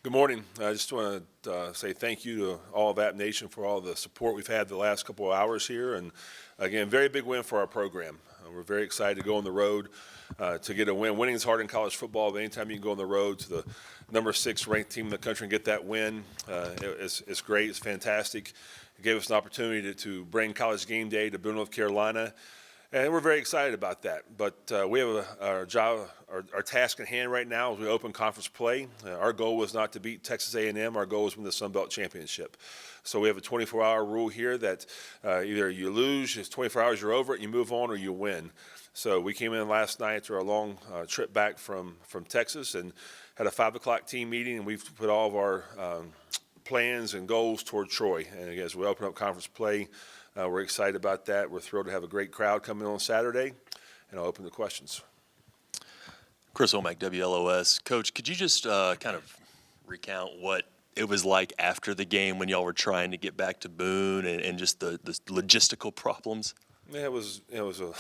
Good morning. I just want to say thank you to all of App Nation for all the support we've had the last couple of hours here. And again, very big win for our program. We're very excited to go on the road to get a win. Winning is hard in college football, but anytime you can go on the road to the number 6 ranked team in the country and get that win, it's great. It's fantastic. It gave us an opportunity to bring College Game Day to Boone, North Carolina. And we're very excited about that. But we have our task in hand right now as we open conference play. Our goal was not to beat Texas A&M. Our goal was to win the Sun Belt Championship. So we have a 24-hour rule here that either you lose, it's 24 hours, you're over it, you move on, or you win. So we came in last night after a long trip back from Texas and had a 5 o'clock team meeting, and we've put all of our plans and goals toward Troy. And again, as we open up conference play, we're excited about that. We're thrilled to have a great crowd coming on Saturday, and I'll open the questions. Chris Olmack, WLOS. Coach, could you just kind of recount what it was like after the game when y'all were trying to get back to Boone and just the logistical problems? Yeah, it was a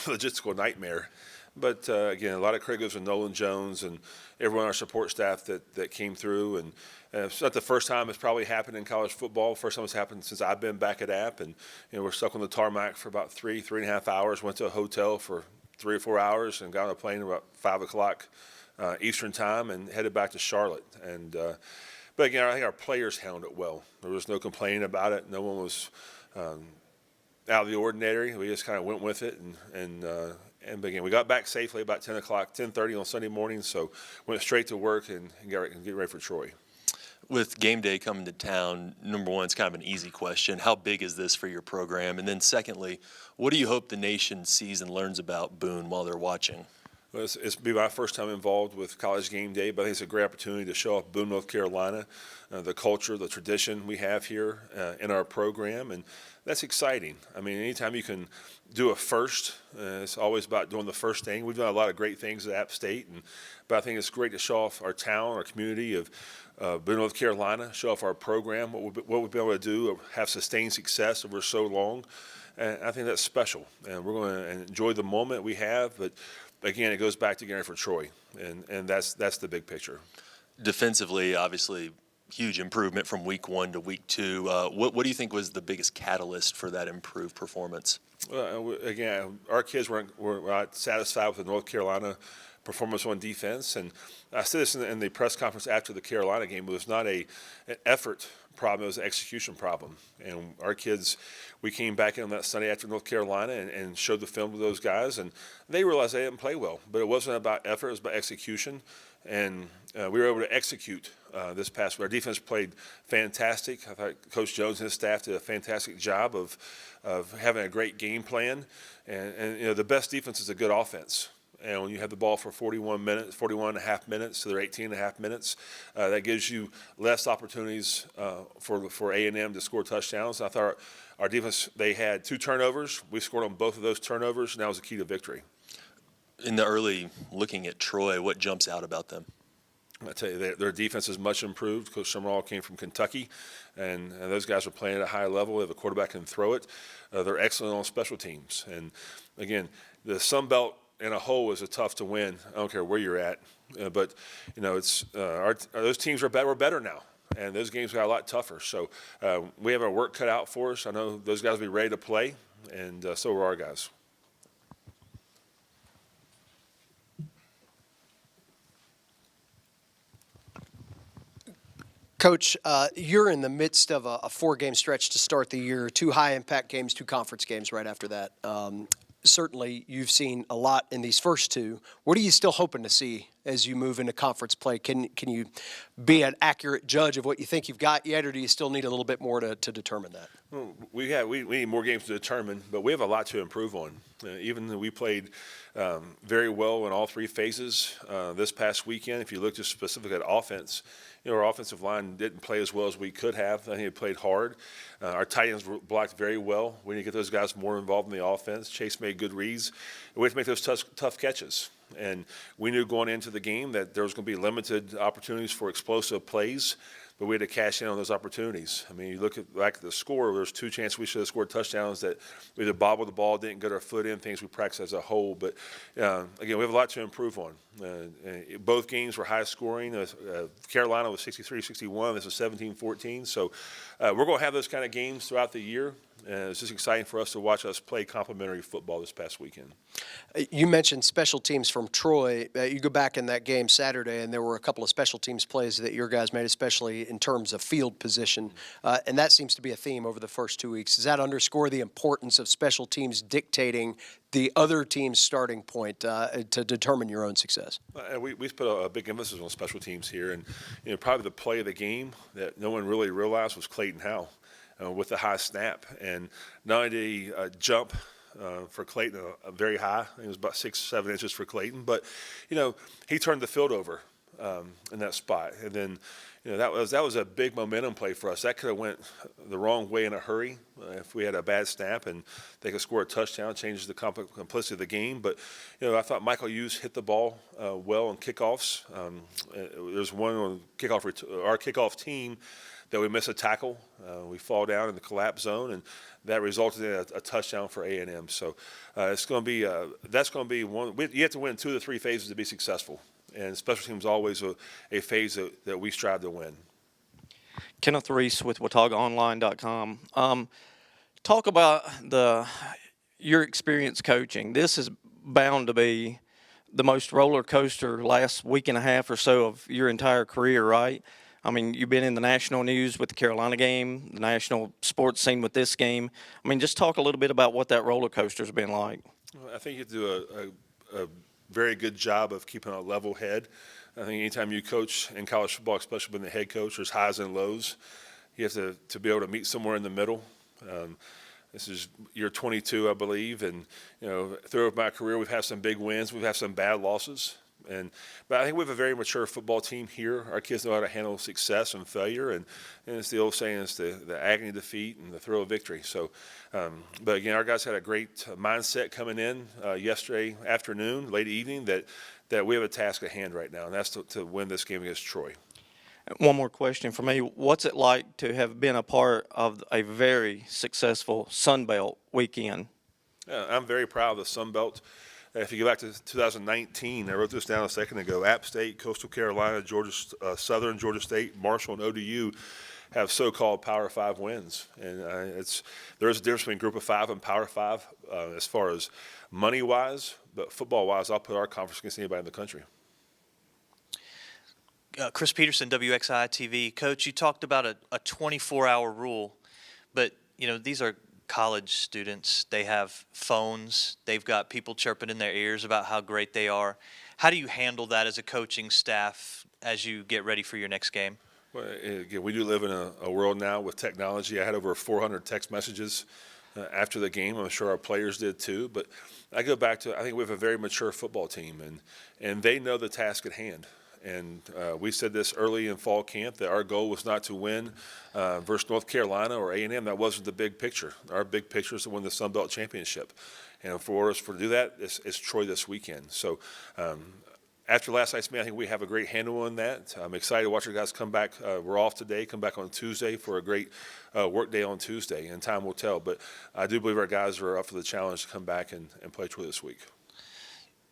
logistical nightmare. But, again, a lot of credit goes to Nolan Jones and everyone on our support staff that came through. And it's not the first time it's probably happened in college football. First time it's happened since I've been back at App. And, we're stuck on the tarmac for about 3.5 hours, went to a hotel for 3 or 4 hours and got on a plane about 5 o'clock Eastern time and headed back to Charlotte. And but, again, I think our players handled it well. There was no complaining about it. No one was out of the ordinary. We just kind of went with it. And again, we got back safely about 10 o'clock, 10:30 on Sunday morning, so went straight to work and get ready for Troy. With game day coming to town, number one, it's kind of an easy question. How big is this for your program? And then secondly, what do you hope the nation sees and learns about Boone while they're watching? Well, it's be my first time involved with College Game Day, but I think it's a great opportunity to show off Boone, North Carolina, the culture, the tradition we have here in our program, and that's exciting. I mean, anytime you can do a first, it's always about doing the first thing. We've done a lot of great things at App State, but I think it's great to show off our town, our community of Boone, North Carolina, show off our program, what we've been able to do, have sustained success over so long, and I think that's special. And we're going to enjoy the moment we have, but again, it goes back to getting for Troy, and that's the big picture. Defensively, obviously, huge improvement from week 1 to week 2. What do you think was the biggest catalyst for that improved performance? Again, our kids were not satisfied with the North Carolina performance on defense, and I said this in the press conference after the Carolina game. It was not an effort problem, it was an execution problem. And our kids, we came back in on that Sunday after North Carolina and showed the film to those guys, and they realized they didn't play well. But it wasn't about effort, it was about execution. And we were able to execute this past week. Our defense played fantastic. I thought Coach Jones and his staff did a fantastic job of having a great game plan. And the best defense is a good offense. And when you have the ball for 41 and a half minutes to their 18 and a half minutes, that gives you less opportunities for A&M to score touchdowns. I thought our defense, they had 2 turnovers. We scored on both of those turnovers, and that was the key to victory. In the early looking at Troy, what jumps out about them? I tell you, their defense is much improved. Coach Summerall came from Kentucky, and those guys are playing at a high level. They have a quarterback who can throw it. They're excellent on special teams. And, again, the Sun Belt in a whole is a tough to win. I don't care where you're at. But, it's those teams are better. We're better now. And those games got a lot tougher. So we have our work cut out for us. I know those guys will be ready to play, and so are our guys. Coach, you're in the midst of a 4-game stretch to start the year, 2 high-impact games, 2 conference games right after that. Certainly, you've seen a lot in these first 2. What are you still hoping to see as you move into conference play? Can you be an accurate judge of what you think you've got yet, or do you still need a little bit more to determine that? Well, we need more games to determine, but we have a lot to improve on. Even though we played very well in all 3 phases this past weekend, if you look just specifically at offense, our offensive line didn't play as well as we could have. I think it played hard. Our tight ends blocked very well. We need to get those guys more involved in the offense. Chase made good reads. We have to make those tough catches. And we knew going into the game that there was going to be limited opportunities for explosive plays. but we had to cash in on those opportunities. I mean, you look at like the score, there's 2 chances we should have scored touchdowns that we either bobbled the ball, didn't get our foot in, things we practiced as a whole. But again, we have a lot to improve on. Both games were high scoring. Carolina was 63-61. This is 17-14. So we're going to have those kind of games throughout the year. And it's just exciting for us to watch us play complementary football this past weekend. You mentioned special teams from Troy. You go back in that game Saturday, and there were a couple of special teams plays that your guys made, especially in terms of field position. And that seems to be a theme over the first 2 weeks. Does that underscore the importance of special teams dictating the other team's starting point to determine your own success? We put a big emphasis on special teams here. And probably the play of the game that no one really realized was Clayton Howe. With the high snap, and not only did he jump for Clayton very high, it was about 6-7 inches for Clayton, but he turned the field over in that spot, and then that was a big momentum play for us. That could have went the wrong way in a hurry if we had a bad snap, and they could score a touchdown, changes the complicity of the game. But I thought Michael Hughes hit the ball well on kickoffs. There's one on our kickoff team that we miss a tackle. We fall down in the collapse zone, and that resulted in a touchdown for A&M. So it's going to be that's going to be one. You have to win 2 of the 3 phases to be successful, and special teams is always a phase that we strive to win. Kenneth Reese with WataugaOnline.com. Talk about your experience coaching. This is bound to be the most roller coaster last week and a half or so of your entire career, right? I mean, you've been in the national news with the Carolina game, the national sports scene with this game. I mean, just talk a little bit about what that roller coaster's been like. I think you do a very good job of keeping a level head. I think anytime you coach in college football, especially when the head coach, there's highs and lows. You have to be able to meet somewhere in the middle. This is year 22, I believe, and throughout my career, we've had some big wins, we've had some bad losses. But I think we have a very mature football team here. Our kids know how to handle success and failure, and it's the old saying, it's the agony of defeat and the thrill of victory. So, but again, our guys had a great mindset coming in yesterday afternoon, late evening, that we have a task at hand right now, and that's to win this game against Troy. One more question for me. What's it like to have been a part of a very successful Sun Belt weekend? I'm very proud of the Sun Belt. If you go back to 2019, I wrote this down a second ago, App State, Coastal Carolina, Georgia Southern, Georgia State, Marshall, and ODU have so-called Power 5 wins. And there's a difference between Group of 5 and Power 5 as far as money-wise, but football-wise, I'll put our conference against anybody in the country. Chris Peterson, WXI TV. Coach, you talked about a 24-hour rule, but, these are college students. They have phones. They've got people chirping in their ears about how great they are. How do you handle that as a coaching staff as you get ready for your next game? Well, again, we do live in a world now with technology. I had over 400 text messages after the game. I'm sure our players did too. But I go back to, I think we have a very mature football team, and they know the task at hand. And we said this early in fall camp that our goal was not to win versus North Carolina or A&M. That wasn't the big picture. Our big picture is to win the Sun Belt Championship. And for us to do that, it's Troy this weekend. So after last night's game, I think we have a great handle on that. I'm excited to watch our guys come back. We're off today, come back on Tuesday for a great work day on Tuesday, and time will tell. But I do believe our guys are up for the challenge to come back and play Troy this week.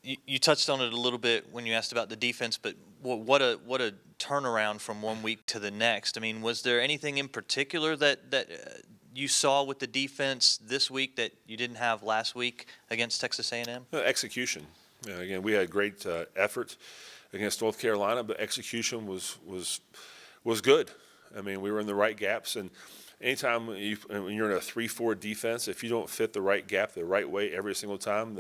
You touched on it a little bit when you asked about the defense, but what a turnaround from one week to the next. I mean, was there anything in particular that you saw with the defense this week that you didn't have last week against Texas A&M? Execution. Again, we had great effort against North Carolina, but execution was good. I mean, we were in the right gaps, and anytime when you're in a 3-4 defense, if you don't fit the right gap the right way every single time,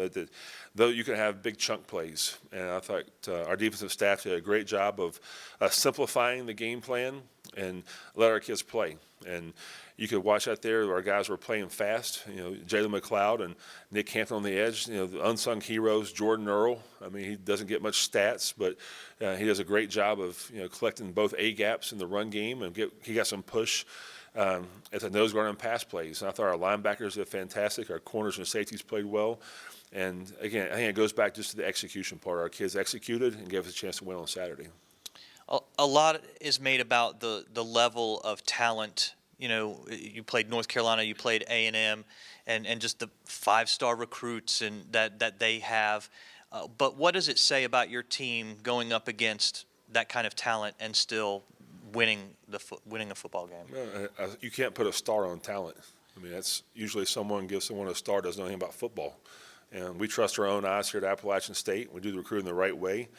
though you can have big chunk plays. And I thought our defensive staff did a great job of simplifying the game plan and let our kids play. And you could watch out there, our guys were playing fast. Jalen McLeod and Nick Hampton on the edge. The unsung heroes, Jordan Earl. I mean, he doesn't get much stats, but he does a great job of collecting both A gaps in the run game, and he got some push at the nose guard and pass plays. And I thought our linebackers did fantastic. Our corners and safeties played well. And again, I think it goes back just to the execution part. Our kids executed and gave us a chance to win on Saturday. A lot is made about the level of talent. You know, you played North Carolina, you played A&M, and just the 5-star recruits and that they have. But what does it say about your team going up against that kind of talent and still winning winning a football game? You can't put a star on talent. I mean, that's usually someone gives someone a star doesn't know anything about football. And we trust our own eyes here at Appalachian State. We do the recruiting the right way.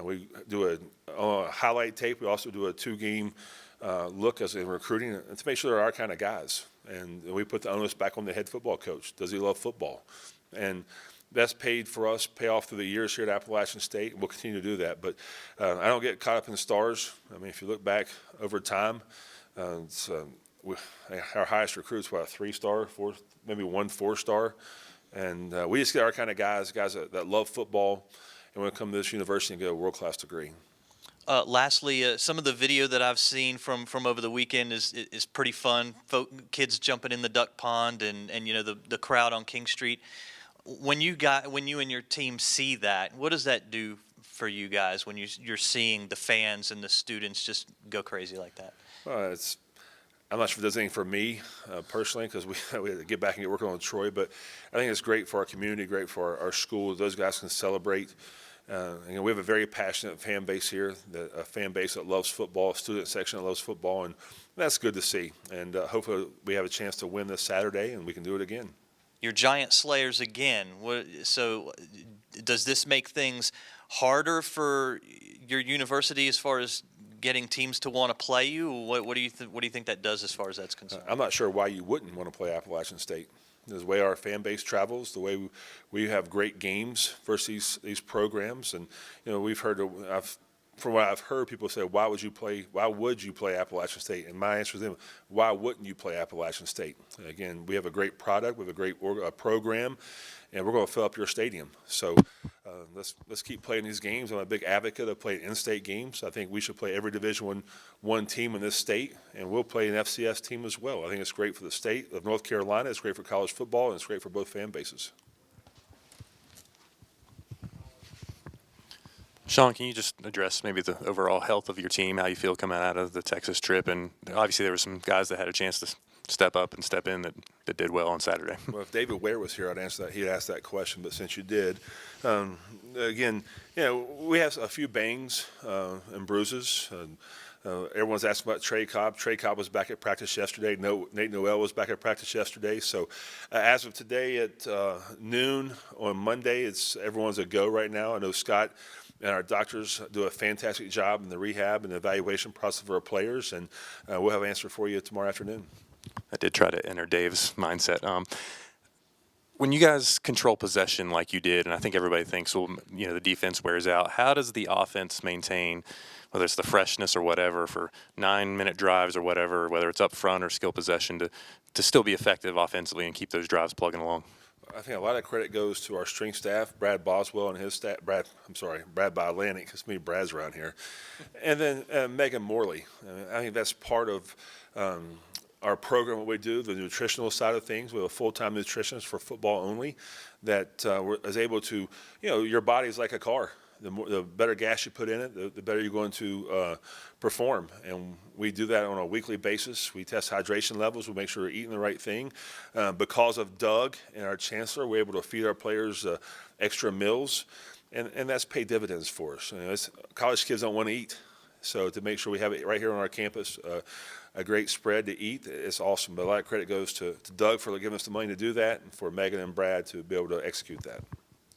We do a highlight tape. We also do a 2-game look as in recruiting to make sure they're our kind of guys. And we put the onus back on the head football coach. Does he love football? And that's paid for us, pay off through the years here at Appalachian State. We'll continue to do that. But I don't get caught up in the stars. I mean, if you look back over time, our highest recruits were a 3-star, maybe 1 4-star. And we just get our kind of guys that love football and want to come to this university and get a world-class degree. Lastly, some of the video that I've seen from over the weekend is pretty fun. Kids jumping in the duck pond and you know the crowd on King Street. When you and your team see that, what does that do for you guys when you're seeing the fans and the students just go crazy like that? I'm not sure if there's anything for me personally because we had to get back and get working on Troy, but I think it's great for our community, great for our school. Those guys can celebrate. We have a very passionate fan base here, a fan base that loves football, a student section that loves football, and that's good to see. And hopefully we have a chance to win this Saturday and we can do it again. You're Giant Slayers again. So does this make things harder for your university as far as getting teams to want to play you? What do you think that does as far as that's concerned? I'm not sure why you wouldn't want to play Appalachian State. The way our fan base travels, the way we have great games versus these programs, and you know we've heard. From what I've heard, people say, "Why would you play Appalachian State?" And my answer to them, "Why wouldn't you play Appalachian State?" Again, we have a great product, we have a great program, and we're going to fill up your stadium. So let's keep playing these games. I'm a big advocate of playing in-state games. I think we should play every Division I team in this state, and we'll play an FCS team as well. I think it's great for the state of North Carolina. It's great for college football, and it's great for both fan bases. Shawn, can you just address maybe the overall health of your team, how you feel coming out of the Texas trip? And obviously there were some guys that had a chance to step up and step in that did well on Saturday. Well, if David Ware was here, I'd answer that. He'd ask that question, but since you did, again, you know, we have a few bangs and bruises. Everyone's asking about Trey Cobb. Trey Cobb was back at practice yesterday. Nate Noel was back at practice yesterday. So as of today at noon on Monday, everyone's a go right now. I know Scott and our doctors do a fantastic job in the rehab and evaluation process of our players, and we'll have an answer for you tomorrow afternoon. I did try to enter Dave's mindset. When you guys control possession like you did, and I think everybody thinks, well, you know, the defense wears out, how does the offense maintain, whether it's the freshness or whatever, for 9-minute drives or whatever, whether it's up front or skill possession, to still be effective offensively and keep those drives plugging along? I think a lot of credit goes to our strength staff, Brad Boswell and his staff. Brad by Atlantic, because me and Brad's around here. And then Megan Morley. I think that's part of our program, what we do, the nutritional side of things. We have a full-time nutritionist for football only that is able to, you know, your body's like a car. The better gas you put in it, the better you're going to perform. And we do that on a weekly basis. We test hydration levels. We make sure we're eating the right thing. Because of Doug and our chancellor, we're able to feed our players extra meals. And that's paid dividends for us. You know, college kids don't want to eat. So to make sure we have it right here on our campus, a great spread to eat, it's awesome. But a lot of credit goes to Doug for giving us the money to do that and for Megan and Brad to be able to execute that.